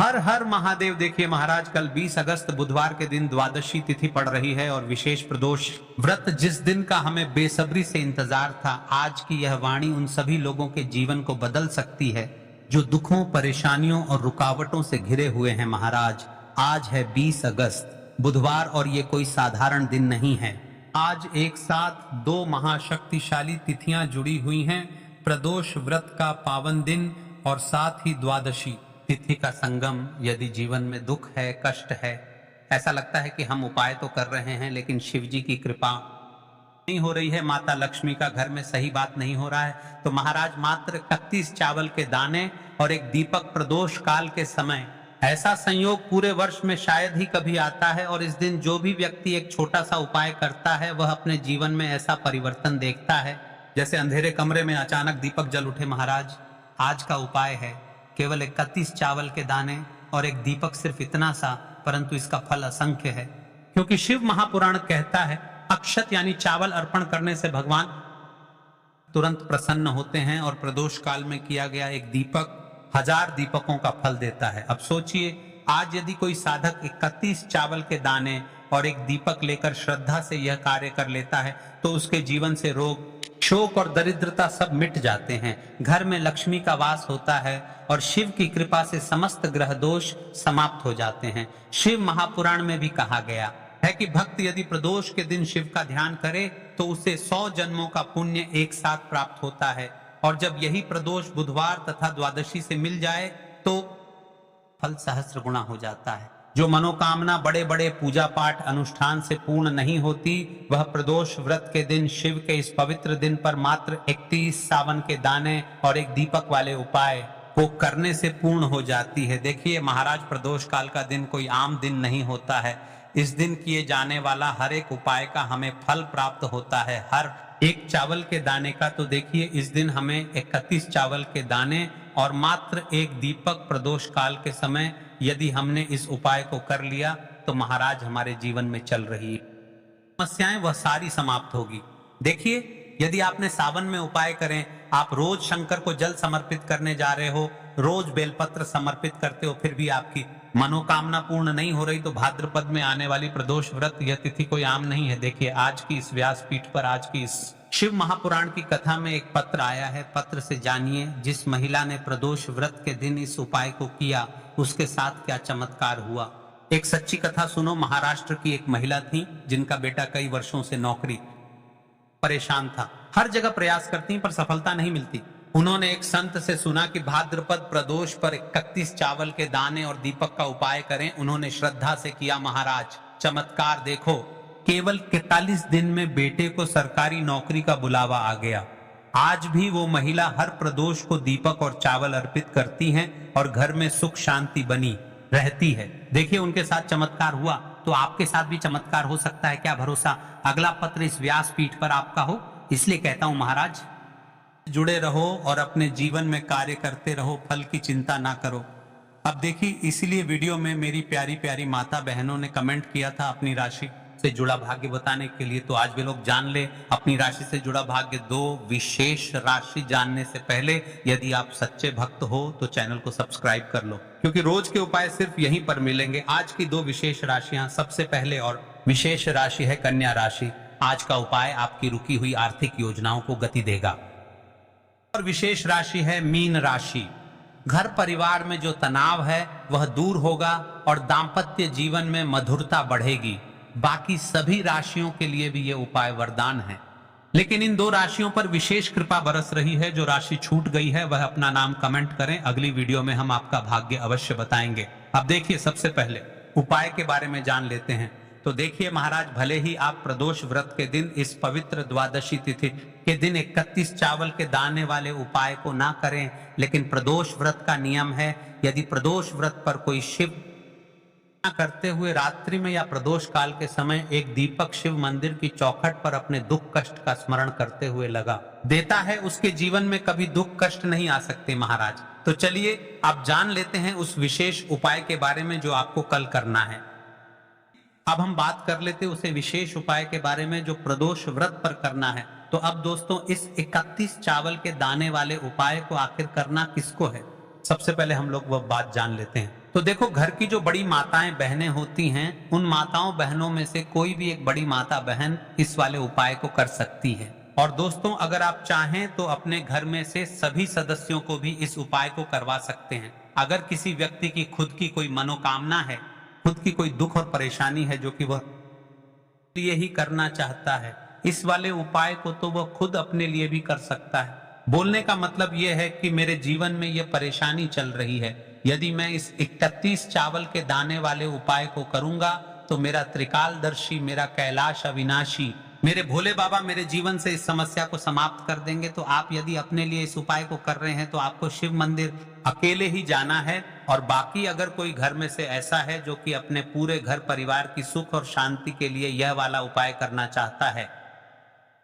हर हर महादेव। देखिए महाराज, कल 20 अगस्त बुधवार के दिन द्वादशी तिथि पड़ रही है और विशेष प्रदोष व्रत जिस दिन का हमें बेसब्री से इंतजार था, आज की यह वाणी उन सभी लोगों के जीवन को बदल सकती है जो दुखों, परेशानियों और रुकावटों से घिरे हुए हैं। महाराज, आज है 20 अगस्त बुधवार और ये कोई साधारण दिन नहीं है। आज एक साथ दो महाशक्तिशाली तिथियां जुड़ी हुई हैं, प्रदोष व्रत का पावन दिन और साथ ही द्वादशी तिथि का संगम। यदि जीवन में दुख है, कष्ट है, ऐसा लगता है कि हम उपाय तो कर रहे हैं लेकिन शिव जी की कृपा नहीं हो रही है, माता लक्ष्मी का घर में सही बात नहीं हो रहा है, तो महाराज मात्र 31 चावल के दाने और एक दीपक प्रदोष काल के समय, ऐसा संयोग पूरे वर्ष में शायद ही कभी आता है। और इस दिन जो भी व्यक्ति एक छोटा सा उपाय करता है वह अपने जीवन में ऐसा परिवर्तन देखता है जैसे अंधेरे कमरे में अचानक दीपक जल उठे। महाराज, आज का उपाय है केवल 31 चावल के दाने और एक दीपक, सिर्फ इतना सा, परंतु इसका फल असंख्य है। क्योंकि शिव महापुराण कहता है अक्षत यानी चावल अर्पण करने से भगवान तुरंत प्रसन्न होते हैं और प्रदोष काल में किया गया एक दीपक 1000 दीपकों का फल देता है। अब सोचिए, आज यदि कोई साधक 31 चावल के दाने और एक दीपक लेकर श्रद्धा से यह कार्य कर लेता है तो उसके जीवन से रोग, शोक और दरिद्रता सब मिट जाते हैं, घर में लक्ष्मी का वास होता है और शिव की कृपा से समस्त ग्रह दोष समाप्त हो जाते हैं। शिव महापुराण में भी कहा गया है कि भक्त यदि प्रदोष के दिन शिव का ध्यान करे तो उसे 100 जन्मों का पुण्य एक साथ प्राप्त होता है, और जब यही प्रदोष बुधवार तथा द्वादशी से मिल जाए तो फल सहस्त्र गुणा हो जाता है। जो मनोकामना बड़े बड़े पूजा पाठ अनुष्ठान से पूर्ण नहीं होती, वह प्रदोष व्रत के दिन शिव के इस पवित्र दिन पर मात्र 31 सावन के दाने और एक दीपक वाले उपाय को करने से पूर्ण हो जाती है। देखिए महाराज, प्रदोष काल का दिन कोई आम दिन नहीं होता है। इस दिन किए जाने वाला हर एक उपाय का हमें फल प्राप्त होता है, हर एक चावल के दाने का। तो देखिए, इस दिन हमें 31 चावल के दाने और मात्र एक दीपक प्रदोष काल के समय यदि हमने इस उपाय को कर लिया तो महाराज हमारे जीवन में चल रही समस्याएं वह सारी समाप्त होगी। देखिए, यदि आपने सावन में उपाय करें, आप रोज शंकर को जल समर्पित करने जा रहे हो, रोज बेलपत्र समर्पित करते हो, फिर भी आपकी मनोकामना पूर्ण नहीं हो रही, तो भाद्रपद में आने वाली प्रदोष व्रत यह तिथि कोई आम नहीं है। देखिए, आज की इस व्यासपीठ पर, आज की इस शिव महापुराण की कथा में एक पत्र आया है। पत्र से जानिए जिस महिला ने प्रदोष व्रत के दिन इस उपाय को किया उसके साथ क्या चमत्कार हुआ। एक सच्ची कथा सुनो। महाराष्ट्र की एक महिला थी जिनका बेटा कई वर्षों से नौकरी परेशान था, हर जगह प्रयास करती पर सफलता नहीं मिलती। उन्होंने एक संत से सुना कि भाद्रपद प्रदोष पर 31 चावल के दाने और दीपक का उपाय करें। उन्होंने श्रद्धा से किया। महाराज, चमत्कार देखो, केवल 41 दिन में बेटे को सरकारी नौकरी का बुलावा आ गया। आज भी वो महिला हर प्रदोष को दीपक और चावल अर्पित करती हैं और घर में सुख शांति बनी रहती है। देखिए, उनके साथ चमत्कार हुआ, तो आपके साथ भी चमत्कार हो सकता है। क्या भरोसा अगला पत्र इस व्यासपीठ पर आपका हो। इसलिए कहता हूं महाराज, जुड़े रहो और अपने जीवन में कार्य करते रहो, फल की चिंता ना करो। अब देखिए, इसीलिए वीडियो में मेरी प्यारी प्यारी माता बहनों ने कमेंट किया था अपनी राशि से जुड़ा भाग्य बताने के लिए, तो आज वे लोग जान ले अपनी राशि से जुड़ा भाग्य। 2 विशेष राशि जानने से पहले यदि आप सच्चे भक्त हो तो चैनल को सब्सक्राइब कर लो, क्योंकि रोज के उपाय सिर्फ यहीं पर मिलेंगे। आज की 2 विशेष राशियां, सबसे पहले और विशेष राशि है कन्या राशि। आज का उपाय आपकी रुकी हुई आर्थिक योजनाओं को गति देगा। और विशेष राशि है मीन राशि। घर परिवार में जो तनाव है वह दूर होगा और दाम्पत्य जीवन में मधुरता बढ़ेगी। बाकी सभी राशियों के लिए भी ये उपाय वरदान है, लेकिन इन 2 राशियों पर विशेष कृपा बरस रही है। जो राशि छूट गई है वह अपना नाम कमेंट करें, अगली वीडियो में हम आपका भाग्य अवश्य बताएंगे। अब देखिए, सबसे पहले उपाय के बारे में जान लेते हैं। तो देखिए महाराज, भले ही आप प्रदोष व्रत के दिन इस पवित्र द्वादशी तिथि के दिन 31 चावल के दाने वाले उपाय को ना करें, लेकिन प्रदोष व्रत का नियम है, यदि प्रदोष व्रत पर कोई शिव करते हुए रात्रि में या प्रदोष काल के समय एक दीपक शिव मंदिर की चौखट पर अपने दुख कष्ट का स्मरण करते हुए लगा देता है, उसके जीवन में कभी दुख कष्ट नहीं आ सकते महाराज। तो चलिए आप जान लेते हैं उस विशेष उपाय के बारे में जो आपको कल करना है। अब हम बात कर लेते उसे विशेष उपाय के बारे में जो प्रदोष व्रत पर करना है। तो अब दोस्तों, इस 31 चावल के दाने वाले उपाय को आखिर करना किसको है, सबसे पहले हम लोग वह बात जान लेते हैं। तो देखो, घर की जो बड़ी माताएं बहनें होती हैं, उन माताओं बहनों में से कोई भी एक बड़ी माता बहन इस वाले उपाय को कर सकती है। और दोस्तों, अगर आप चाहें तो अपने घर में से सभी सदस्यों को भी इस उपाय को करवा सकते हैं। अगर किसी व्यक्ति की खुद की कोई मनोकामना है, खुद की कोई दुख और परेशानी है जो कि वह लिए ही करना चाहता है, इस वाले उपाय को तो वह खुद अपने लिए भी कर सकता है। बोलने का मतलब यह है कि मेरे जीवन में यह परेशानी चल रही है, यदि मैं इस 31 चावल के दाने वाले उपाय को करूंगा तो मेरा त्रिकालदर्शी, मेरा कैलाश अविनाशी, मेरे भोले बाबा मेरे जीवन से इस समस्या को समाप्त कर देंगे। तो आप यदि अपने लिए इस उपाय को कर रहे हैं तो आपको शिव मंदिर अकेले ही जाना है। और बाकी अगर कोई घर में से ऐसा है जो कि अपने पूरे घर परिवार की सुख और शांति के लिए यह वाला उपाय करना चाहता है,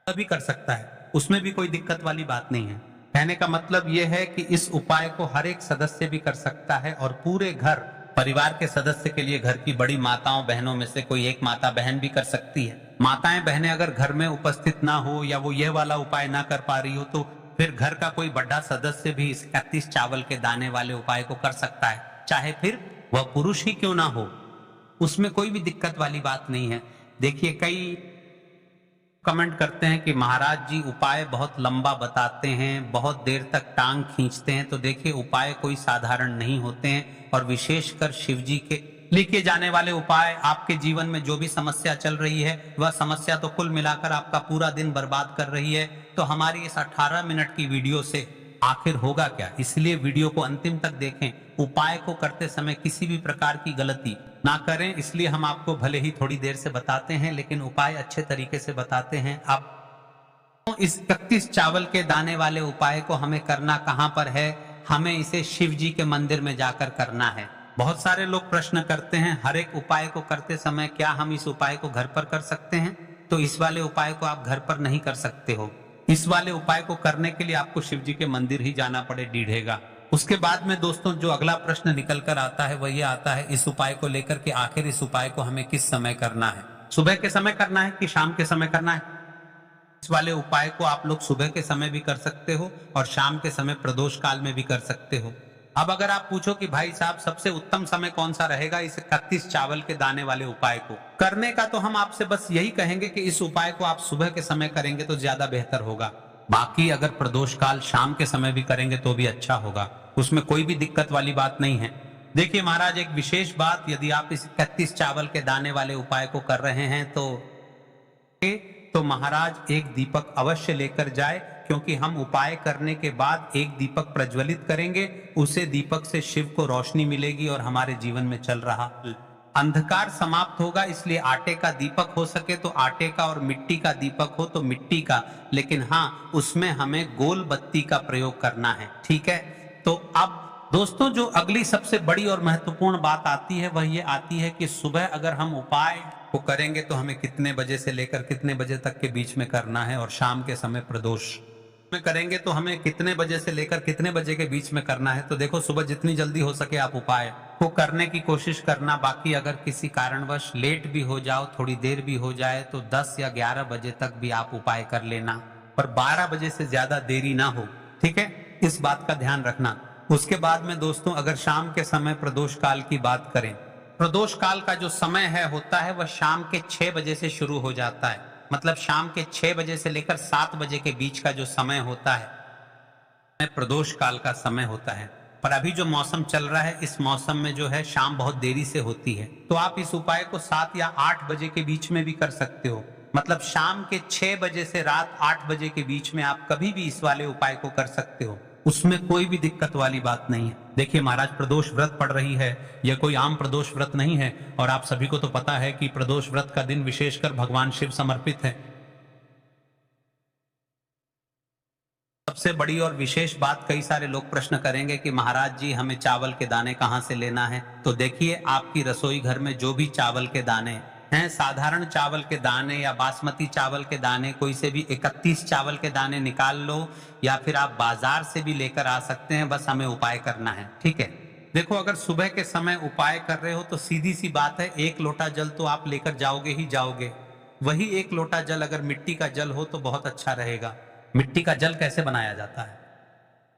तभी कर सकता है, उसमें भी कोई दिक्कत वाली बात नहीं है। कहने का मतलब यह है कि इस उपाय को हर एक सदस्य भी कर सकता है और पूरे घर परिवार के सदस्य के लिए घर की बड़ी माताओं बहनों में से कोई एक माता बहन भी कर सकती है। माताएं बहनें अगर घर में उपस्थित ना हो या वो यह वाला उपाय ना कर पा रही हो तो फिर घर का कोई बड़ा सदस्य भी इस 31 चावल के दाने वाले उपाय को कर सकता है, चाहे फिर वह पुरुष ही क्यों ना हो, उसमें कोई भी दिक्कत वाली बात नहीं है। देखिए, कई कमेंट करते हैं कि महाराज जी उपाय बहुत लंबा बताते हैं, बहुत देर तक टांग खींचते हैं। तो देखिए, उपाय कोई साधारण नहीं होते हैं और विशेषकर शिव जी के लिखे जाने वाले उपाय आपके जीवन में जो भी समस्या चल रही है वह समस्या तो कुल मिलाकर आपका पूरा दिन बर्बाद कर रही है। तो हमारी इस 18 मिनट की वीडियो से आखिर होगा क्या, इसलिए वीडियो को अंतिम तक देखें। उपाय को करते समय किसी भी प्रकार की गलती ना करें, इसलिए हम आपको भले ही थोड़ी देर से बताते हैं लेकिन उपाय अच्छे तरीके से बताते हैं। आप इस 31 चावल के दाने वाले उपाय को हमें करना कहां पर है, हमें इसे शिव जी के मंदिर में जाकर करना है। बहुत सारे लोग प्रश्न करते हैं हर एक उपाय को करते समय क्या हम इस उपाय को घर पर कर सकते हैं, तो इस वाले उपाय को आप घर पर नहीं कर सकते हो। इस वाले उपाय को करने के लिए आपको शिव जी के मंदिर ही जाना पड़े, डीढ़ेगा। उसके बाद में दोस्तों जो अगला प्रश्न निकल कर आता है वह ये आता है इस उपाय को लेकर के आखिर इस उपाय को हमें किस समय करना है, सुबह के समय करना है कि शाम के समय करना है। इस वाले उपाय को आप लोग सुबह के समय भी कर सकते हो और शाम के समय प्रदोष काल में भी कर सकते हो। अब अगर आप पूछो कि भाई साहब सबसे उत्तम समय कौन सा रहेगा इस 31 चावल के दाने वाले उपाय को करने का, तो हम आपसे बस यही कहेंगे कि इस उपाय को आप सुबह के समय करेंगे तो ज्यादा बेहतर होगा। बाकी अगर प्रदोष काल शाम के समय भी करेंगे तो भी अच्छा होगा, उसमें कोई भी दिक्कत वाली बात नहीं है। देखिए महाराज, एक विशेष बात, यदि आप इस 31 चावल के दाने वाले उपाय को कर रहे हैं तो महाराज एक दीपक अवश्य लेकर जाए, क्योंकि हम उपाय करने के बाद एक दीपक प्रज्वलित करेंगे, उसे दीपक से शिव को रोशनी मिलेगी और हमारे जीवन में चल रहा अंधकार समाप्त होगा। इसलिए आटे का दीपक हो सके तो आटे का और मिट्टी का दीपक हो तो मिट्टी का, लेकिन हाँ उसमें हमें गोल बत्ती का प्रयोग करना है, ठीक है। तो अब दोस्तों जो अगली सबसे बड़ी और महत्वपूर्ण बात आती है वह ये आती है कि सुबह अगर हम उपाय को करेंगे तो हमें कितने बजे से लेकर कितने बजे तक के बीच में करना है, और शाम के समय प्रदोष में करेंगे तो हमें कितने बजे से लेकर कितने बजे के बीच में करना है। तो देखो, सुबह जितनी जल्दी हो सके आप उपाय को करने की कोशिश करना। बाकी अगर किसी कारणवश लेट भी हो जाओ, थोड़ी देर भी हो जाए, तो 10 या 11 बजे तक भी आप उपाय कर लेना, पर 12 बजे से ज्यादा देरी ना हो, ठीक है, इस बात का ध्यान रखना। उसके बाद में दोस्तों अगर शाम के समय प्रदोष काल की बात करें, प्रदोष काल का जो समय है होता है वह शाम के 6 बजे से शुरू हो जाता है। मतलब शाम के 6 बजे से लेकर 7 बजे के बीच का जो समय होता है प्रदोष काल का समय होता है। पर अभी जो मौसम चल रहा है इस मौसम में जो है शाम बहुत देरी से होती है, तो आप इस उपाय को 7 या 8 बजे के बीच में भी कर सकते हो। मतलब शाम के 6 बजे से रात 8 बजे के बीच में आप कभी भी इस वाले उपाय को कर सकते हो, उसमें कोई भी दिक्कत वाली बात नहीं है। देखिए महाराज, प्रदोष व्रत पड़ रही है, यह कोई आम प्रदोष व्रत नहीं है, और आप सभी को तो पता है कि प्रदोष व्रत का दिन विशेषकर भगवान शिव समर्पित है। सबसे बड़ी और विशेष बात, कई सारे लोग प्रश्न करेंगे कि महाराज जी हमें चावल के दाने कहां से लेना है। तो देखिए, आपकी रसोई घर में जो भी चावल के दाने हैं, साधारण चावल के दाने या बासमती चावल के दाने, कोई से भी 31 चावल के दाने निकाल लो, या फिर आप बाजार से भी लेकर आ सकते हैं, बस हमें उपाय करना है, ठीक है। देखो, अगर सुबह के समय उपाय कर रहे हो तो सीधी सी बात है, 1 लोटा जल तो आप लेकर जाओगे ही जाओगे। वही 1 लोटा जल अगर मिट्टी का जल हो तो बहुत अच्छा रहेगा। मिट्टी का जल कैसे बनाया जाता है?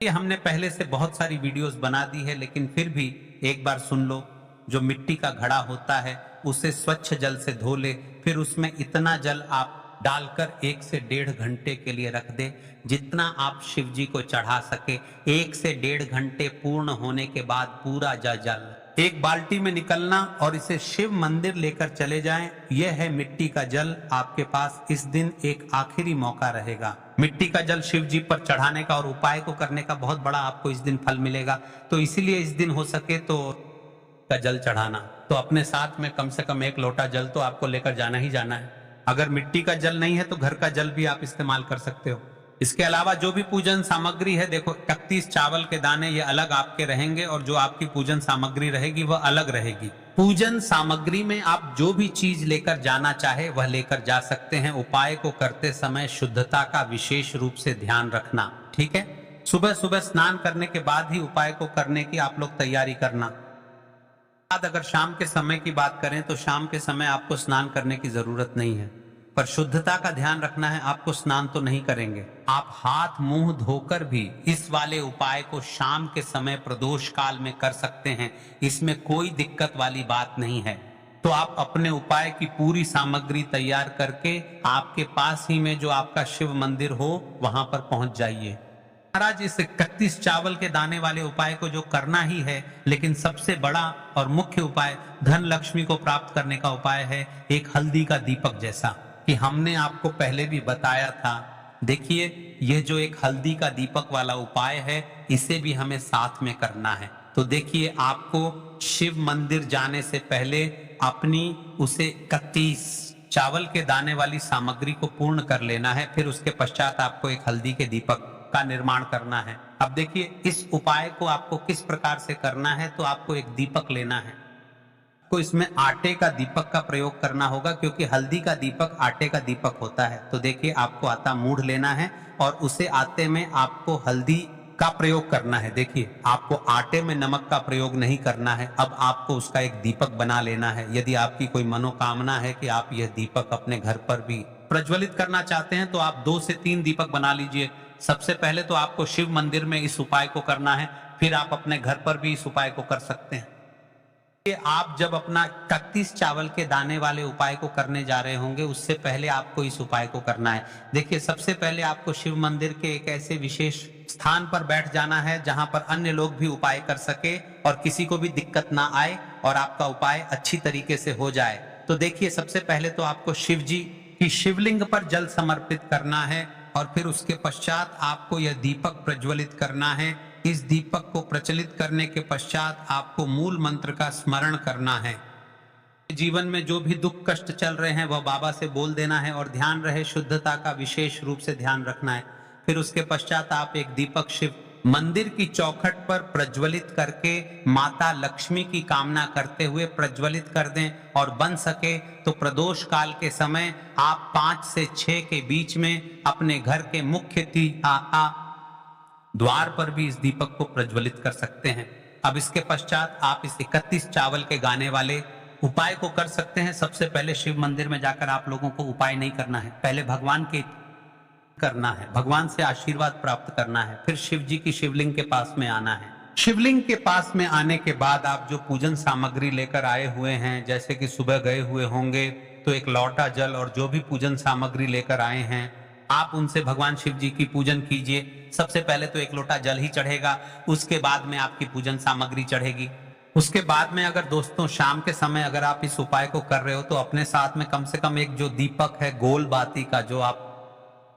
ये हमने पहले से बहुत सारी वीडियोस बना दी है, लेकिन फिर भी एक बार सुन लो। जो मिट्टी का घड़ा होता है उसे स्वच्छ जल से धो ले, फिर उसमें इतना जल आप डालकर 1 से 1.5 घंटे के लिए रख दे, जितना आप शिव जी को चढ़ा सके। 1 से 1.5 घंटे पूर्ण होने के बाद पूरा जल एक बाल्टी में निकलना और इसे शिव मंदिर लेकर चले जाएं। यह है मिट्टी का जल। आपके पास इस दिन एक आखिरी मौका रहेगा मिट्टी का जल शिव जी पर चढ़ाने का और उपाय को करने का। बहुत बड़ा आपको इस दिन फल मिलेगा, तो इसीलिए इस दिन हो सके तो का जल चढ़ाना, तो अपने साथ में कम से कम 1 लोटा जल तो आपको लेकर जाना ही जाना है। अगर मिट्टी का जल नहीं है तो घर का जल भी आप इस्तेमाल कर सकते हो। इसके अलावा जो भी पूजन सामग्री है, देखो 31 चावल के दाने ये अलग आपके रहेंगे और जो आपकी पूजन सामग्री रहेगी वह अलग रहेगी। पूजन सामग्री में आप जो भी चीज लेकर जाना चाहे वह लेकर जा सकते हैं। उपाय को करते समय शुद्धता का विशेष रूप से ध्यान रखना, ठीक है। सुबह सुबह स्नान करने के बाद ही उपाय को करने की आप लोग तैयारी करना। अगर शाम के समय की बात करें तो शाम के समय आपको स्नान करने की जरूरत नहीं है, पर शुद्धता का ध्यान रखना है। आपको स्नान तो नहीं करेंगे, आप हाथ मुंह धोकर भी इस वाले उपाय को शाम के समय प्रदोष काल में कर सकते हैं। इसमें कोई दिक्कत वाली बात नहीं है। तो आप अपने उपाय की पूरी सामग्री तैयार करके आपके पास ही में जो आपका शिव मंदिर हो वहां पर पहुंच जाइए। महाराज इस 31 चावल के दाने वाले उपाय को जो करना ही है, लेकिन सबसे बड़ा और मुख्य उपाय धन लक्ष्मी को प्राप्त करने का उपाय है एक हल्दी का दीपक जैसा, कि हमने आपको पहले भी बताया था। देखिए यह जो एक हल्दी का दीपक वाला उपाय है इसे भी हमें साथ में करना है। तो देखिए आपको शिव मंदिर जाने से पहले अपनी उसे 31 चावल के दाने वाली सामग्री को पूर्ण कर लेना है। फिर उसके पश्चात आपको एक हल्दी के दीपक का निर्माण करना है। अब देखिए इस उपाय को आपको किस प्रकार से करना है। तो आपको एक दीपक लेना है, को इसमें आटे का दीपक का प्रयोग करना होगा, क्योंकि हल्दी का दीपक आटे का दीपक होता है। तो देखिए आपको आटा मूढ़ लेना है और उसे आटे में आपको हल्दी का प्रयोग करना है। देखिए आपको आटे में नमक का प्रयोग नहीं करना है। अब आपको उसका एक दीपक बना लेना है। यदि आपकी कोई मनोकामना है कि आप यह दीपक अपने घर पर भी प्रज्वलित करना चाहते हैं तो आप 2 से 3 दीपक बना लीजिए। सबसे पहले तो आपको शिव मंदिर में इस उपाय को करना है, फिर आप अपने घर पर भी इस उपाय को कर सकते हैं। आप जब अपना 31 चावल के दाने वाले उपाय को करने जा रहे होंगे उससे पहले आपको इस उपाय को करना है। देखिए सबसे पहले आपको शिव मंदिर के एक ऐसे विशेष स्थान पर बैठ जाना है जहां पर अन्य लोग भी उपाय कर सके और किसी को भी दिक्कत ना आए और आपका उपाय अच्छी तरीके से हो जाए। तो देखिए सबसे पहले तो आपको शिव जी की शिवलिंग पर जल समर्पित करना है और फिर उसके पश्चात आपको यह दीपक प्रज्वलित करना है। इस दीपक को प्रचलित करने के पश्चात आपको मूल मंत्र का स्मरण करना है। जीवन में जो भी दुख कष्ट चल रहे हैं वह बाबा से बोल देना है और ध्यान रहे शुद्धता का विशेष रूप से ध्यान रखना है। फिर उसके पश्चात आप एक दीपक शिव मंदिर की चौखट पर प्रज्वलित करके माता लक्ष्मी की कामना करते हुए प्रज्वलित कर दें और बन सके तो प्रदोष काल के समय आप 5 से 6 के बीच में अपने घर के मुख्य द्वार पर भी इस दीपक को प्रज्वलित कर सकते हैं। अब इसके पश्चात आप इस 31 चावल के गाने वाले उपाय को कर सकते हैं। सबसे पहले शिव मंदिर में जाकर आप लोगों को उपाय नहीं करना है, पहले भगवान के करना है, भगवान से आशीर्वाद प्राप्त करना है। फिर शिव जी की शिवलिंग के पास में आना है। शिवलिंग के पास में आने के बाद आप जो पूजन सामग्री लेकर आए हुए हैं, जैसे कि सुबह गए हुए होंगे तो एक लौटा जल और जो भी पूजन सामग्री लेकर आए हैं आप उनसे भगवान शिव जी की पूजन कीजिए। सबसे पहले तो 1 लोटा जल ही चढ़ेगा, उसके बाद में आपकी पूजन सामग्री चढ़ेगी। उसके बाद में अगर दोस्तों शाम के समय अगर आप इस उपाय को कर रहे हो तो अपने साथ में कम से कम एक जो दीपक है गोल बाती का जो आप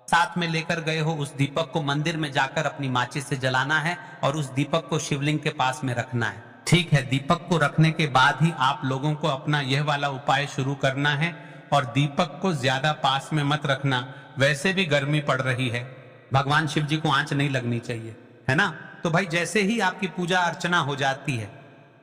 साथ में लेकर गए हो, उस दीपक को मंदिर में जाकर अपनी माचिस से जलाना है और उस दीपक को शिवलिंग के पास में रखना है। ठीक है, दीपक को रखने के बाद ही आप लोगों को अपना यह वाला उपाय शुरू करना है और दीपक को ज्यादा पास में मत रखना। वैसे भी गर्मी पड़ रही है, भगवान शिव जी को आंच नहीं लगनी चाहिए, है ना। तो भाई जैसे ही आपकी पूजा अर्चना हो जाती है,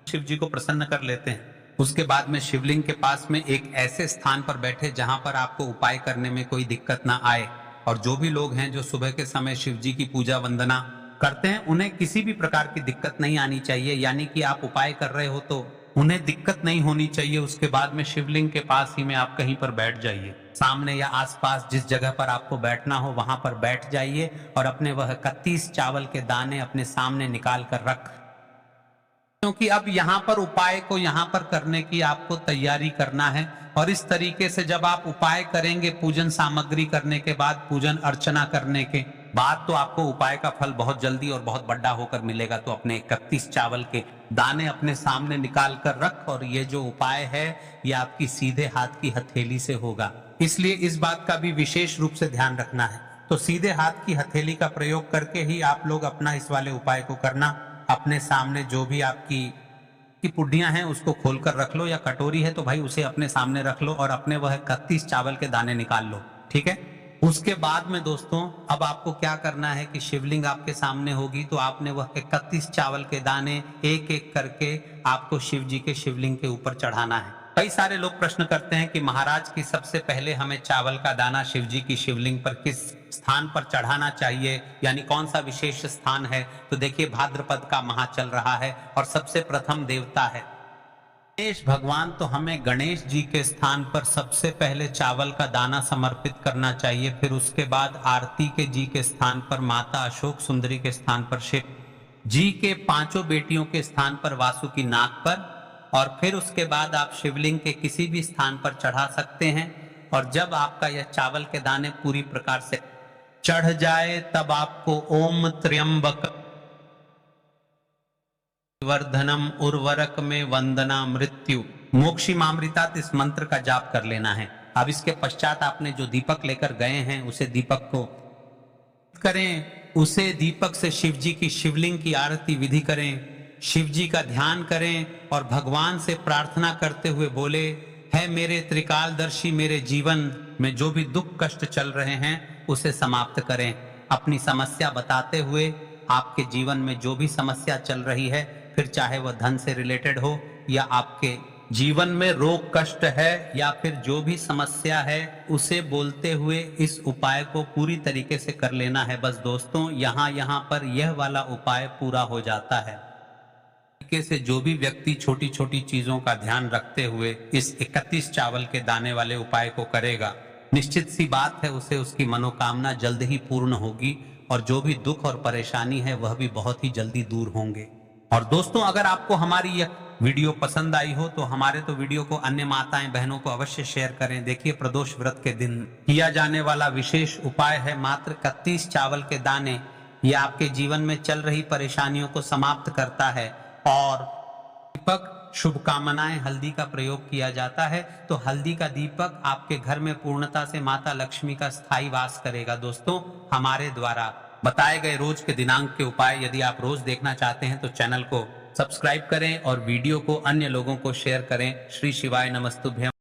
शिव जी को प्रसन्न कर लेते हैं, उसके बाद में शिवलिंग के पास में एक ऐसे स्थान पर बैठे जहां पर आपको उपाय करने में कोई दिक्कत ना आए। और जो भी लोग हैं जो सुबह के समय शिव जी की पूजा वंदना करते हैं उन्हें किसी भी प्रकार की दिक्कत नहीं आनी चाहिए। यानी कि आप उपाय कर रहे हो तो उन्हें दिक्कत नहीं होनी चाहिए। उसके बाद में शिवलिंग के पास ही में आप कहीं पर बैठ जाइए, सामने या आसपास जिस जगह पर आपको बैठना हो वहां पर बैठ जाइए और अपने वह 31 चावल के दाने अपने सामने निकाल कर रख, क्योंकि अब यहाँ पर उपाय को यहाँ पर करने की आपको तैयारी करना है। और इस तरीके से जब आप उपाय करेंगे, पूजन सामग्री करने के बाद, पूजन अर्चना करने के बाद, तो आपको उपाय का फल बहुत जल्दी और बहुत बड़ा होकर मिलेगा। तो अपने 31 चावल के दाने अपने सामने निकाल कर रख, और ये जो उपाय है ये आपकी सीधे हाथ की हथेली से होगा, इसलिए इस बात का भी विशेष रूप से ध्यान रखना है। तो सीधे हाथ की हथेली का प्रयोग करके ही आप लोग अपना इस वाले उपाय को करना। अपने सामने जो भी आपकी पुड्डियां हैं उसको खोलकर रख लो, या कटोरी है तो भाई उसे अपने सामने रख लो और अपने वह 31 चावल के दाने निकाल लो, ठीक है। उसके बाद में दोस्तों अब आपको क्या करना है कि शिवलिंग आपके सामने होगी, तो आपने वह 31 चावल के दाने एक एक करके आपको शिव जी के शिवलिंग के ऊपर चढ़ाना है। कई सारे लोग प्रश्न करते हैं कि महाराज की सबसे पहले हमें चावल का दाना शिव जी की शिवलिंग पर किस स्थान पर चढ़ाना चाहिए, यानी कौन सा विशेष स्थान है। तो देखिए, भाद्रपद का माह चल रहा है और सबसे प्रथम देवता है गणेश भगवान, तो हमें गणेश जी के स्थान पर सबसे पहले चावल का दाना समर्पित करना चाहिए। फिर उसके बाद आरती के जी के स्थान पर माता अशोक सुंदरी के स्थान पर शिव जी के 5 बेटियों के स्थान पर वासुकी नाग पर, और फिर उसके बाद आप शिवलिंग के किसी भी स्थान पर चढ़ा सकते हैं। और जब आपका यह चावल के दाने पूरी प्रकार से चढ़ जाए तब आपको ओम त्र्यंबक वर्धनम उर्वरक में वंदना मृत्यु मोक्षिमामृतात, इस मंत्र का जाप कर लेना है। अब इसके पश्चात आपने जो दीपक लेकर गए हैं उसे दीपक को करें, उसे दीपक से शिव जी की शिवलिंग की आरती विधि करें, शिव जी का ध्यान करें और भगवान से प्रार्थना करते हुए बोले, है मेरे त्रिकालदर्शी, मेरे जीवन में जो भी दुख कष्ट चल रहे हैं उसे समाप्त करें। अपनी समस्या बताते हुए, आपके जीवन में जो भी समस्या चल रही है, फिर चाहे वह धन से रिलेटेड हो या आपके जीवन में रोग कष्ट है या फिर जो भी समस्या है, उसे बोलते हुए इस उपाय को पूरी तरीके से कर लेना है। बस दोस्तों, यहाँ पर यह वाला उपाय पूरा हो जाता है। से जो भी व्यक्ति छोटी छोटी चीजों का ध्यान रखते हुए इस 31 चावल के दाने वाले उपाय को करेगा, निश्चित सी बात है उसे उसकी मनोकामना जल्द ही पूर्ण होगी और जो भी दुख और परेशानी है वह भी बहुत ही जल्दी दूर होंगे। और दोस्तों, अगर आपको हमारी यह वीडियो पसंद आई हो तो हमारे वीडियो को अन्य माताएं बहनों को अवश्य शेयर करें। देखिए, प्रदोष व्रत के दिन किया जाने वाला विशेष उपाय है मात्र 31 चावल के दाने। यह आपके जीवन में चल रही परेशानियों को समाप्त करता है। और दीपक, शुभकामनाएं, हल्दी का प्रयोग किया जाता है, तो हल्दी का दीपक आपके घर में पूर्णता से माता लक्ष्मी का स्थायी वास करेगा। दोस्तों, हमारे द्वारा बताए गए रोज के दिनांक के उपाय यदि आप रोज देखना चाहते हैं तो चैनल को सब्सक्राइब करें और वीडियो को अन्य लोगों को शेयर करें। श्री शिवाय नमस्तुभ्यं।